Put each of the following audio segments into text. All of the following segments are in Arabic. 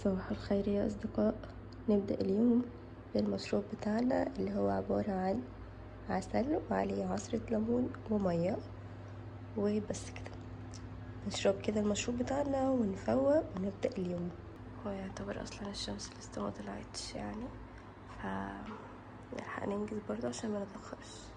صباح الخير يا أصدقاء. نبدأ اليوم بالمشروب بتاعنا اللي هو عبارة عن عسل وعليه عصرة ليمون ومية وبس كده. نشرب كده المشروب بتاعنا ونفوق ونبدأ اليوم. هو يعتبر أصلا الشمس لسه ما طلعتش يعني، نلحق ننجز برضه عشان ما نتأخرش.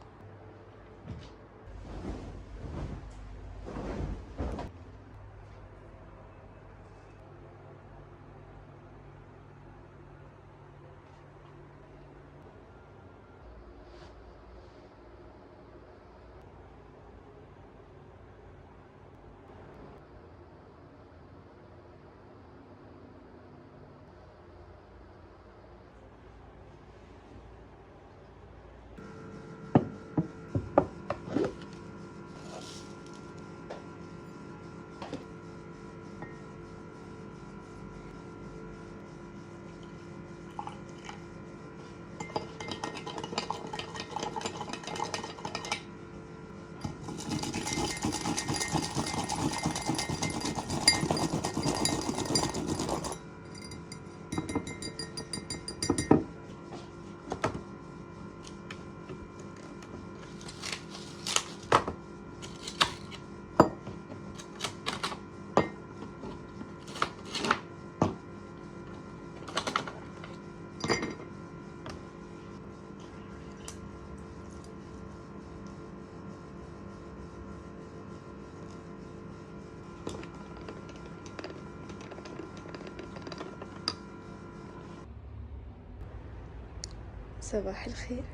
صباح الخير،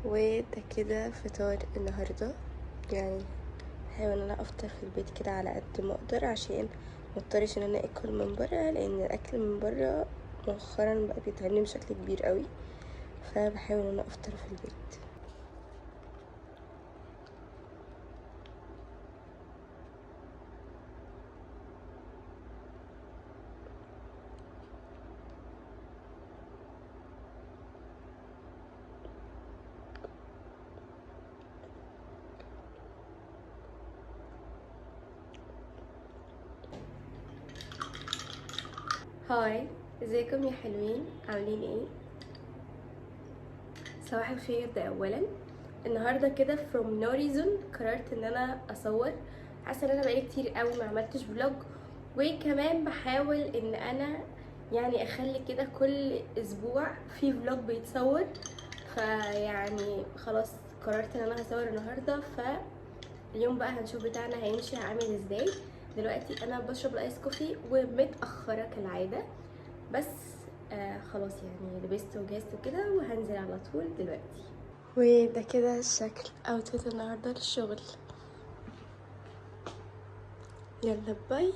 وده كده فطار النهاردة. يعني هحاول ان انا افطر في البيت كده على قد ما اقدر عشان مضطرش ان انا اكل من بره، لان الاكل من بره مؤخرا بقى بيتعبني بشكل كبير قوي، فبحاول ان انا افطر في البيت. هاي، ازيكم يا حلوين؟ عاملين ايه؟ صباح الخير. ده اولا النهارده كده from no reason قررت ان انا اصور. حاسه ان انا بقالي كتير قوي ما عملتش فلوج، وكمان بحاول ان انا يعني اخلي كده كل اسبوع في فلوج بيتصور. فيعني خلاص قررت ان انا هصور النهارده، فاليوم بقى هنشوف بتاعنا هيمشي عامل ازاي. دلوقتي انا بشرب الايس كوفي ومتاخره كالعاده، بس خلاص يعني لبست وجهزت كده وهنزل على طول دلوقتي. وده كده شكل اوتفيت النهارده للشغل. يلا باي.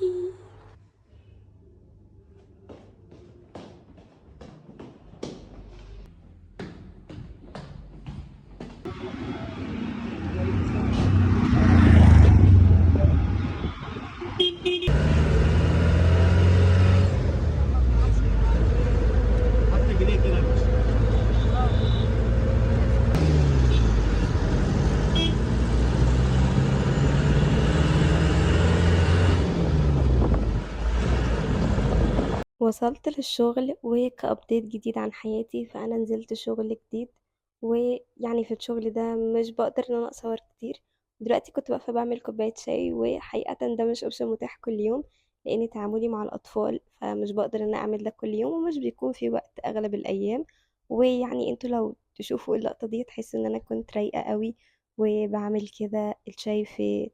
وصلت للشغل وكأبديت جديد عن حياتي، فأنا نزلت شغل جديد، ويعني في الشغل ده مش بقدر ان انا اصور كتير. دلوقتي كنت واقفة بعمل كوباية شاي، وحقيقة ده مش اوبشن متاح كل يوم لان تعاملي مع الاطفال، فمش بقدر ان انا اعمل ده كل يوم ومش بيكون في وقت اغلب الايام. ويعني انتوا لو تشوفوا اللقطة دي تحسوا ان انا كنت رايقة قوي وبعمل كده الشاي في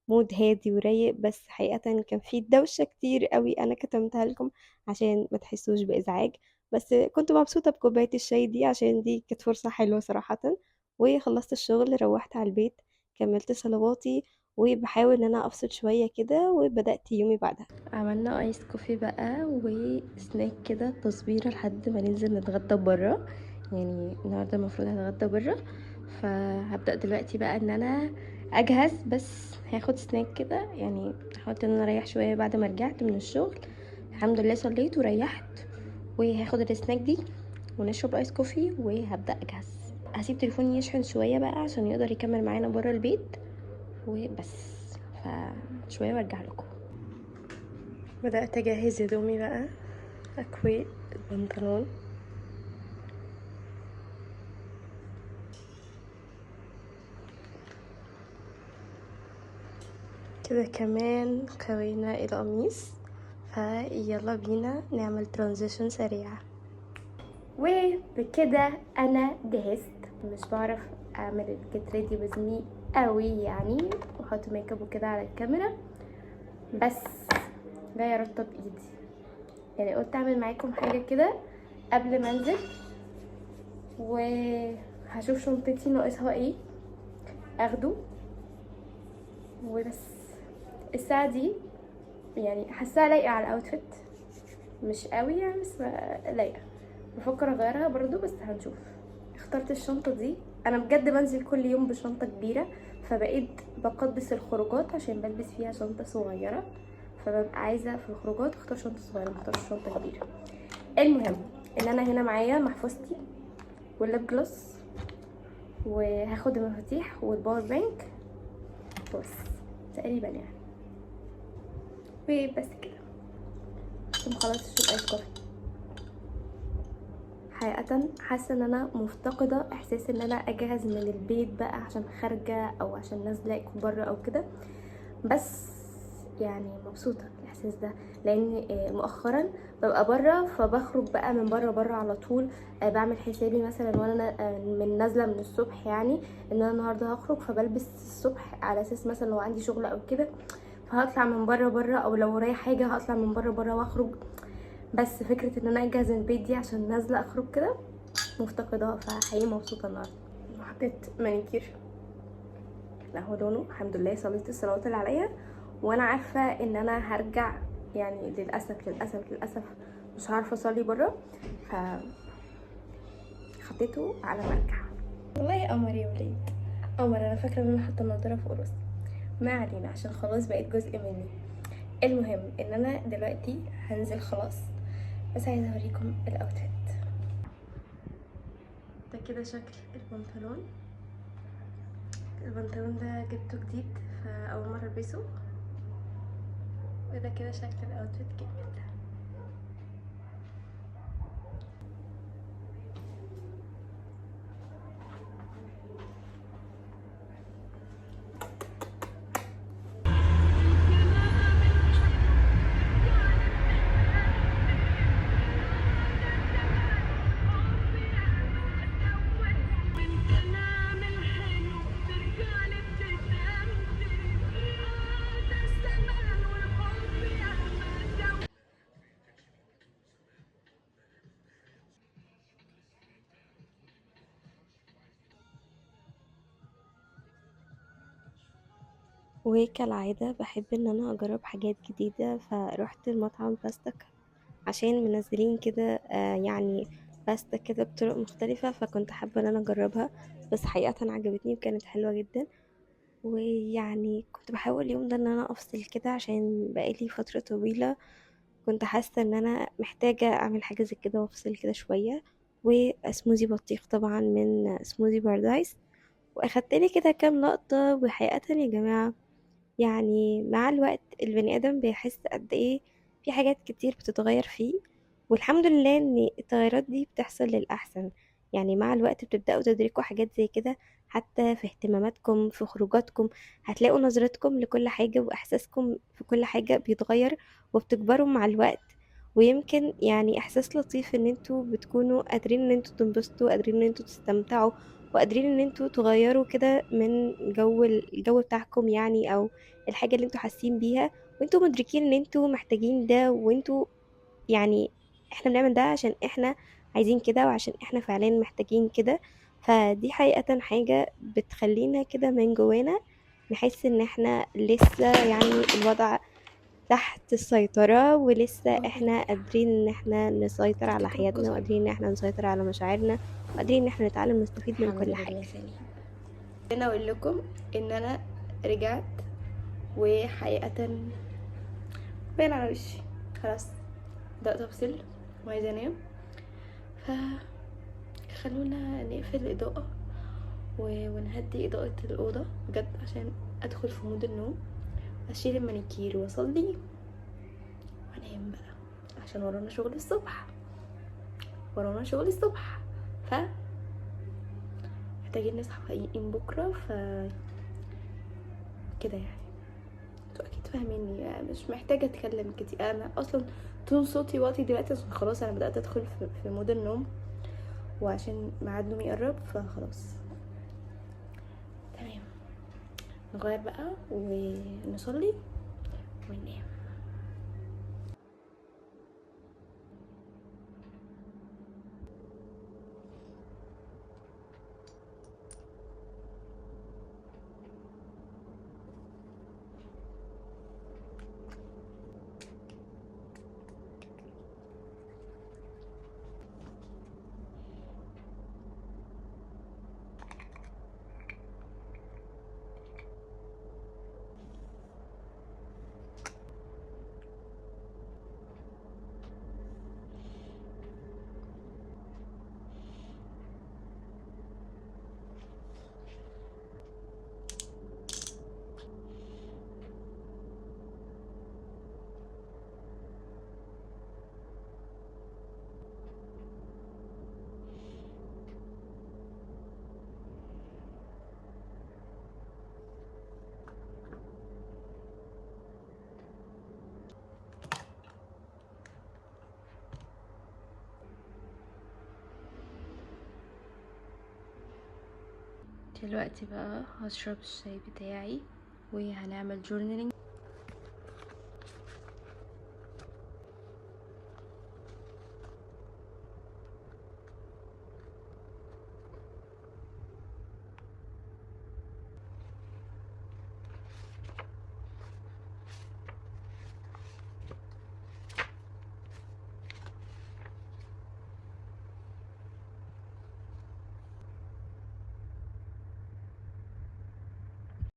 مود هادي ورايق، بس حقيقة كان في دوشة كتير قوي انا كتمتها لكم عشان ما تحسوش بإزعاج. بس كنت مبسوطة بكوباية الشاي دي عشان دي كانت فرصة حلوة صراحة. وخلصت الشغل روحت على البيت، كملت صلواتي وبحاول ان انا افصل شوية كده وبدأت يومي بعدها. عملنا ايس كوفي بقى وسناك كده تصبيرة لحد ما ننزل نتغدى برا. يعني النهاردة المفروض هتغدى برا، فهبدأ دلوقتي بقى ان انا اجهز. بس هاخد سناك كده، يعني حاولت ان انا اريح شوية بعد ما رجعت من الشغل. الحمد لله صليت وريحت، وهاخد السناك دي ونشرب ايس كوفي وهبدأ اجهز. هسيب تليفوني يشحن شوية بقى عشان يقدر يكمل معانا برا البيت وبس. فشوية وارجع لكم. بدأت اجهز هدومي بقى، اكوي البنطلون، كده كمان كوينا القميص، فيلا بينا نعمل ترانزيشن سريعة. وبكده انا جهزت. مش بعرف اعمل الجيت ريدي ويز مي قوي يعني، واحط ميك اب وكده على الكاميرا، بس جايه ارطب ايدي يعني. قلت اعمل معاكم حاجه كده قبل ما انزل، وهشوف شنطتي ناقصها ايه اخده وبس. الساعه دي يعني حاساها لايقه على الاوتفيت، مش قوي يعني بس لايقه. بفكر اغيرها برضو بس هنشوف. اخترت الشنطه دي، انا بجد بنزل كل يوم بشنطه كبيره، فبقيت بقدس الخروجات عشان بلبس فيها شنطه صغيره، فببقى عايزه في الخروجات اختار شنطه صغيره مختارش شنطه كبيره. المهم ان انا هنا معايا محفظتي والليب جلوس، وهاخد المفاتيح والباور بانك بس تقريبا يعني، وبس كده. ثم خلاص اشرب ايس كوفي. حقيقة حاسة ان انا مفتقدة احساس ان انا اجهز من البيت بقى عشان خارجة او عشان نازلة اكل بره او كده، بس يعني مبسوطة الاحساس ده، لان مؤخرا ببقى بره فبخرج بقى من بره على طول. بعمل حسابي مثلا وانا من نازلة من الصبح يعني ان انا النهاردة هخرج، فبلبس الصبح على اساس مثلا لو عندي شغل او كده فهطلع من بره، او لو ورايا حاجة هطلع من بره واخرج. بس فكرة ان انا اجهز البيت دي عشان نازلة اخرج كده مفتقداها، فحقيقي مبسوطة النهاردة. حطيت مانيكير، لا هو لونه الحمد لله صليت الصلوات اللي عليا، وانا عارفة ان انا هرجع يعني للأسف مش عارفة اصلي بره، ف حطيته على ما ارجع. والله قمر يا ولاد قمر. انا فاكرة ان انا حاطة النضارة فوق راسي، ما علينا عشان خلاص بقيت جزء مني. المهم ان انا دلوقتي هنزل خلاص، بس عايزة اوريكم الاوتفيت ده. كده شكل البنطلون ده جبته جديد فاول مره البسه، وده كده شكل الاوتفيت كامل. وكالعادة بحب ان انا اجرب حاجات جديدة، فروحت المطعم باستك عشان منزلين كده يعني باستا كده بطرق مختلفة، فكنت حابة ان انا اجربها. بس حقيقة عجبتني وكانت حلوة جدا. ويعني كنت بحاول اليوم ده ان انا افصل كده عشان بقالي فترة طويلة كنت حاسة ان انا محتاجة اعمل حاجة زي كده وافصل كده شوية. وسموزي بطيخ طبعا من سموزي باردايس، واخدت لي كده كام لقطة. وحقيقة يا جماعة يعني مع الوقت البني ادم بيحس قد ايه في حاجات كتير بتتغير فيه، والحمد لله ان التغيرات دي بتحصل للاحسن. يعني مع الوقت بتبداوا تدركوا حاجات زي كده، حتى في اهتماماتكم في خروجاتكم هتلاقوا نظرتكم لكل حاجة واحساسكم في كل حاجة بيتغير، وبتكبروا مع الوقت. ويمكن يعني احساس لطيف ان انتوا بتكونوا قادرين ان انتوا تنبسطوا، قادرين ان انتوا تستمتعوا، وقادرين ان انتوا تغيروا كده من الجو بتاعكم يعني، او الحاجة اللي انتوا حاسين بيها، وانتوا مدركين ان انتوا محتاجين ده. وانتوا يعني احنا بنعمل ده عشان احنا عايزين كده وعشان احنا فعلا محتاجين كده. فدي حقيقة حاجة بتخلينا كده من جوانا نحس ان احنا لسه يعني الوضع تحت السيطرة، ولسه احنا قادرين ان احنا نسيطر على حياتنا، وقادرين ان احنا نسيطر على مشاعرنا، وقادرين ان احنا نتعلم نستفيد من كل حاجة. انا اقول لكم ان انا رجعت، وحقيقة باين على وشي خلاص بدأت افصل وعايزة انام، فخلونا نقفل الإضاءة ونهدي إضاءة الأوضة بجد عشان أدخل في مود النوم، أشيل المانيكير وأصلي وأنام بقى. عشان ورانا شغل الصبح، ورانا شغل الصبح، ف محتاجين نصحى فايقين بكره، ف كده يعني. انتوا اكيد فاهميني يعني، مش محتاجه اتكلم كتير. انا اصلا طول صوتي واطي دلوقتي عشان خلاص انا بدات ادخل في مود النوم، وعشان ميعاد نومي قرب، فخلاص تمام. نغير بقى ونصلي وننام. دلوقتي بقى هشرب الشاي بتاعي وهنعمل جورنالينج.